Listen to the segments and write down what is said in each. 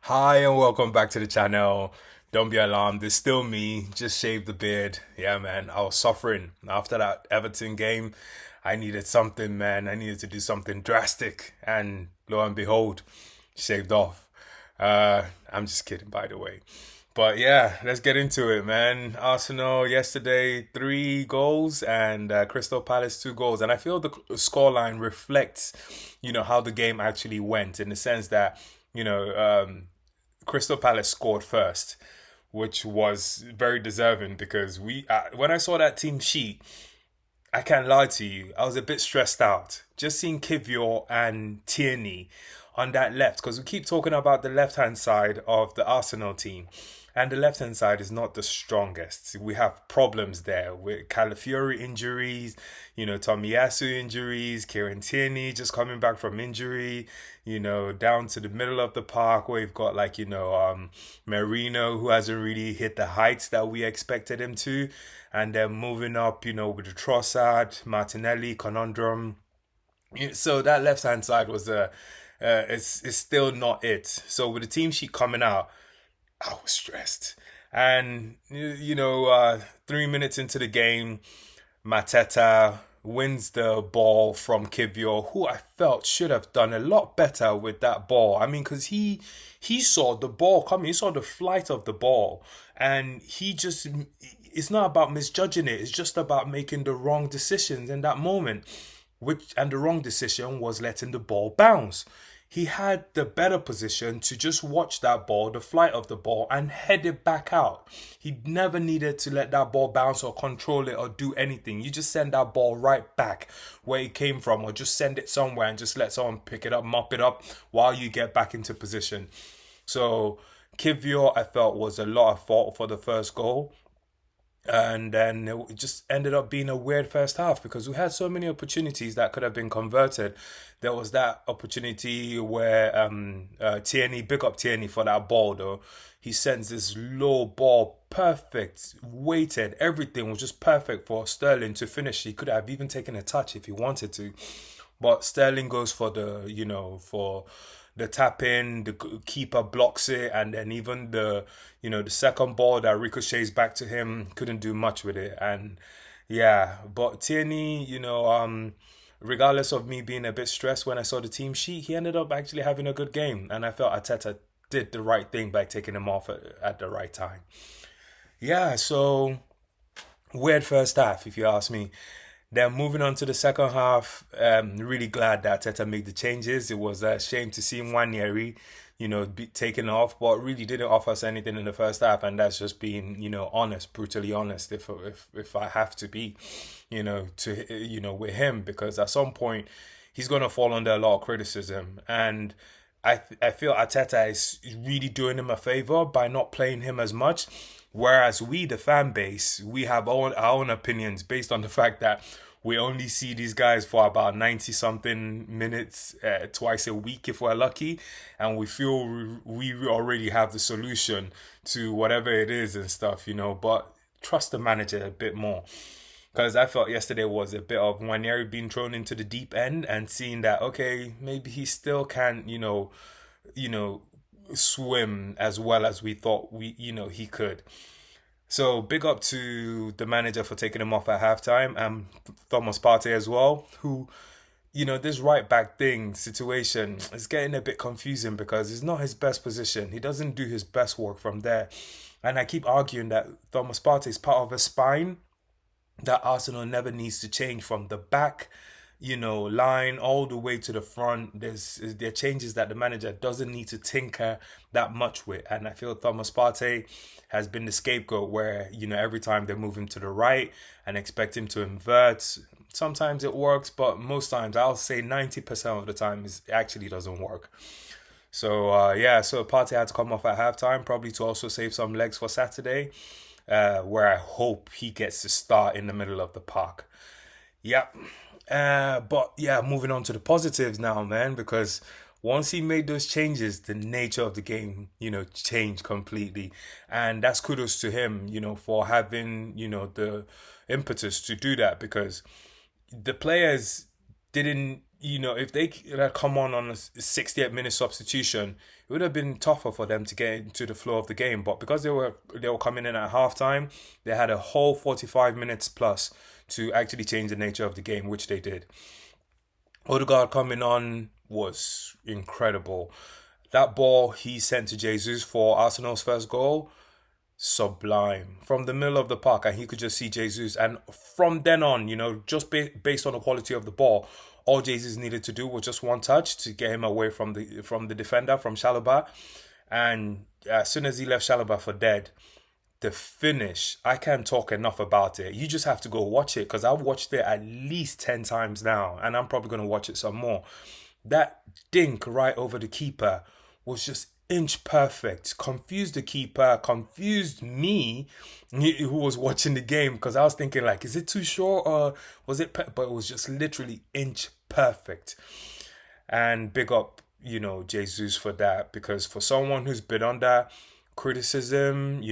Hi and welcome back to the channel. Don't be alarmed, it's still me. Just shaved the beard. Yeah, man, I was suffering after that Everton game. I needed something, man. I needed to do something drastic, and lo and behold, shaved off. I'm just kidding, by the way. But yeah, let's get into it, man. Arsenal yesterday, 3 goals, and Crystal Palace 2 goals. And I feel the scoreline reflects, how the game actually went in the sense that, you know, um, Crystal Palace scored first, which was very deserving because when I saw that team sheet, I can't lie to you, I was a bit stressed out. Just seeing Kivior and Tierney on that left, because we keep talking about the left hand side of the Arsenal team. And the left hand side is not the strongest. We have problems there with Calafiori injuries, Tomiyasu injuries, Kieran Tierney just coming back from injury, down to the middle of the park where we've got Marino, who hasn't really hit the heights that we expected him to. And then moving up, with the Trossard, Martinelli conundrum. So that left hand side was it's still not it. So with the team sheet coming out, I was stressed. And 3 minutes into the game, Mateta wins the ball from Kivior, who I felt should have done a lot better with that ball. I mean, because he saw the ball coming, he saw the flight of the ball, and he just it's not about misjudging it. It's just about making the wrong decisions in that moment. And the wrong decision was letting the ball bounce. He had the better position to just watch that ball, the flight of the ball, and head it back out. He never needed to let that ball bounce or control it or do anything. You just send that ball right back where it came from, or just send it somewhere and just let someone pick it up, mop it up while you get back into position. So Kivior, I felt, was a lot of fault for the first goal. And then it just ended up being a weird first half because we had so many opportunities that could have been converted. There was that opportunity where Tierney, big up Tierney for that ball though. He sends this low ball, perfect, weighted, everything was just perfect for Sterling to finish. He could have even taken a touch if he wanted to. But Sterling goes for for the tap in, the keeper blocks it, and then even the second ball that ricochets back to him couldn't do much with it. And yeah, but Tierney, regardless of me being a bit stressed when I saw the team sheet, he ended up actually having a good game, and I felt Arteta did the right thing by taking him off at the right time. Yeah, so weird first half, if you ask me. Then moving on to the second half, really glad that Teta made the changes. It was a shame to see Nwanyeri, be taken off, but really didn't offer us anything in the first half, and that's just being, honest, brutally honest. If I have to be, with him, because at some point he's gonna fall under a lot of criticism, and I feel Arteta is really doing him a favor by not playing him as much. Whereas we, the fan base, we have our own opinions based on the fact that we only see these guys for about 90 something minutes twice a week if we're lucky. And we feel we already have the solution to whatever it is and stuff, But trust the manager a bit more. Because I felt yesterday was a bit of Wanyeri being thrown into the deep end and seeing that, okay, maybe he still can't, you know, swim as well as we thought he could. So big up to the manager for taking him off at halftime and Thomas Partey as well, who this right back thing situation is getting a bit confusing because it's not his best position. He doesn't do his best work from there. And I keep arguing that Thomas Partey is part of a spine that Arsenal never needs to change from the back, line all the way to the front. There are changes that the manager doesn't need to tinker that much with, and I feel Thomas Partey has been the scapegoat where every time they move him to the right and expect him to invert. Sometimes it works, but most times I'll say 90% of the time it actually doesn't work. So yeah, so Partey had to come off at halftime, probably to also save some legs for Saturday where I hope he gets to start in the middle of the park. Yep. But yeah, moving on to the positives now, man, because once he made those changes, the nature of the game, changed completely. And that's kudos to him, for having, the impetus to do that because the players didn't if they had come on a 68th minute substitution, it would have been tougher for them to get into the flow of the game. But because they were coming in at halftime, they had a whole 45 minutes plus to actually change the nature of the game, which they did. Odegaard coming on was incredible. That ball he sent to Jesus for Arsenal's first goal, sublime from the middle of the park, and he could just see Jesus. And from then on, just based on the quality of the ball, all Jesus needed to do was just one touch to get him away from the defender, from Shalaba. And as soon as he left Shalaba for dead, the finish, I can't talk enough about it. You just have to go watch it, because I've watched it at least 10 times now, and I'm probably going to watch it some more. That dink right over the keeper was just inch perfect. Confused the keeper, confused me who was watching the game, because I was thinking, like, is it too short or was it? But it was just literally inch perfect. And big up, Jesus for that, because for someone who's been under criticism,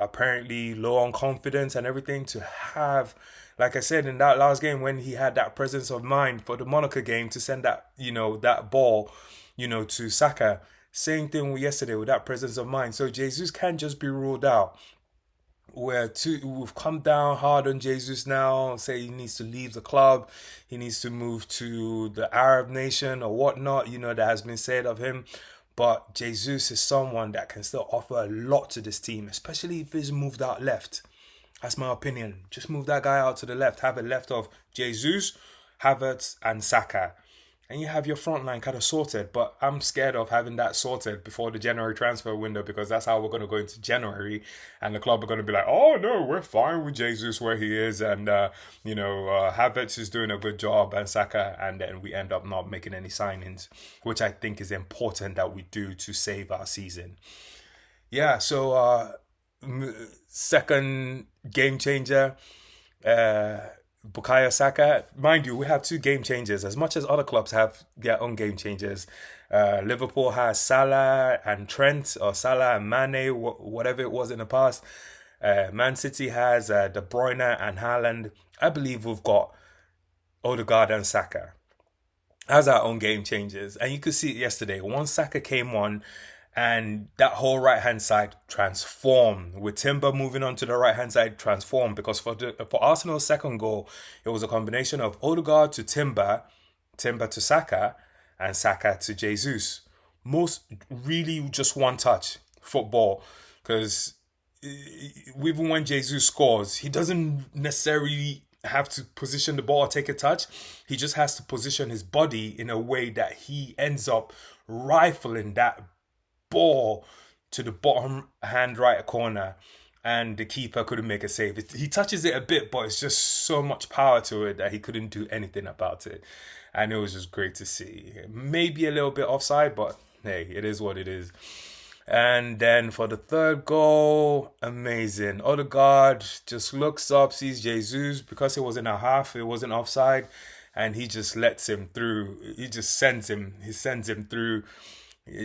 apparently low on confidence and everything, to have, like I said, in that last game when he had that presence of mind for the Monaco game to send that, that ball, to Saka. Same thing with yesterday with that presence of mind. So Jesus can't just be ruled out. We've come down hard on Jesus now, say he needs to leave the club, he needs to move to the Arab nation or whatnot, that has been said of him. But Jesus is someone that can still offer a lot to this team, especially if he's moved out left. That's my opinion. Just move that guy out to the left. Have a left of Jesus, Havertz, and Saka. And you have your front line kind of sorted. But I'm scared of having that sorted before the January transfer window, because that's how we're going to go into January. And the club are going to be like, oh, no, we're fine with Jesus where he is. And, Havertz is doing a good job, and Saka. And then we end up not making any signings, which I think is important that we do to save our season. Yeah, so second game changer, uh, Bukayo Saka. Mind you, we have two game changers. As much as other clubs have their own game changers, Liverpool has Salah and Trent, or Salah and Mane, whatever it was in the past. Man City has De Bruyne and Haaland. I believe we've got Odegaard and Saka as our own game changers. And you could see it yesterday. Once Saka came on, and that whole right hand side transformed with Timber moving on to the right hand side, transformed, because for Arsenal's second goal, it was a combination of Odegaard to Timber, Timber to Saka, and Saka to Jesus. Most really just one touch football, because even when Jesus scores, he doesn't necessarily have to position the ball or take a touch. He just has to position his body in a way that he ends up rifling that ball to the bottom hand right corner, and the keeper couldn't make a save. He touches it a bit, but it's just so much power to it that he couldn't do anything about it. And it was just great to see. Maybe a little bit offside, but hey, it is what it is. And then for the third goal, amazing. Odegaard just looks up, sees Jesus, because it was in a half, it wasn't offside, and he just lets him through. He just sends him. He sends him through.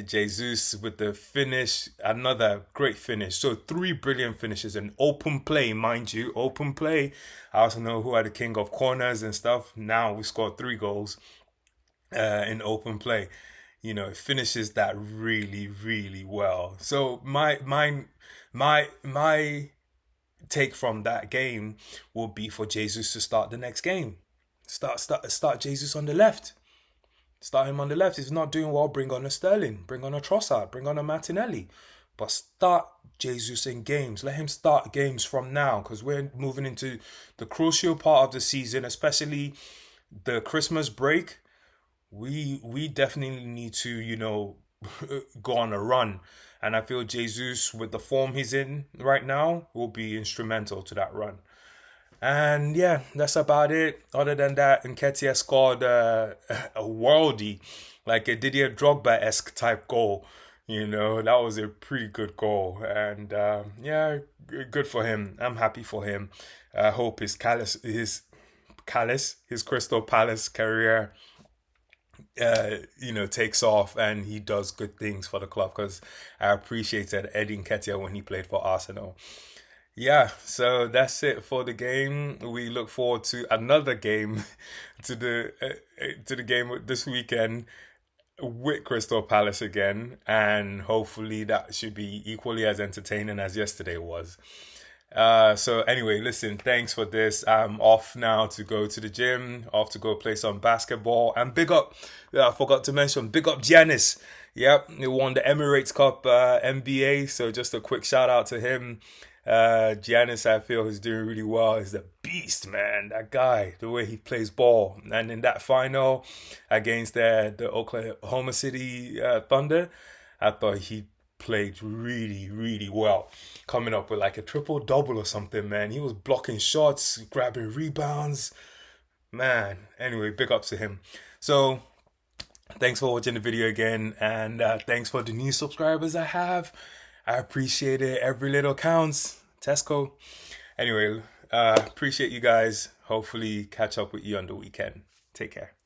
Jesus with the finish, another great finish. So three brilliant finishes, and open play, mind you, open play. I also know who are the king of corners and stuff. Now we scored three goals in open play. It finishes that really, really well. So my take from that game will be for Jesus to start the next game. Start Jesus on the left. Start him on the left. If he's not doing well, bring on a Sterling, bring on a Trossard, bring on a Martinelli. But start Jesus in games. Let him start games from now, because we're moving into the crucial part of the season, especially the Christmas break. We definitely need to, go on a run. And I feel Jesus, with the form he's in right now, will be instrumental to that run. And yeah, that's about it. Other than that, Nketiah scored a worldie, like a Didier Drogba-esque type goal. That was a pretty good goal. And yeah, good for him. I'm happy for him. I hope his Crystal Palace career, takes off, and he does good things for the club, because I appreciated Eddie Nketiah when he played for Arsenal. Yeah, so that's it for the game. We look forward to another game to the game this weekend with Crystal Palace again, and hopefully that should be equally as entertaining as yesterday was. So anyway, listen, thanks for this. I'm off now to go to the gym, off to go play some basketball, and big up. I forgot to mention, big up Giannis. Yep, he won the Emirates Cup NBA. So just a quick shout out to him. Giannis, I feel, is doing really well. He's a beast, man. That guy, the way he plays ball, and in that final against the Oklahoma City Thunder, I thought he played really, really well. Coming up with like a triple double or something, man. He was blocking shots, grabbing rebounds. Man, anyway, big ups to him. So, thanks for watching the video again, and thanks for the new subscribers I have. I appreciate it. Every little counts. Tesco. Anyway, appreciate you guys. Hopefully, catch up with you on the weekend. Take care.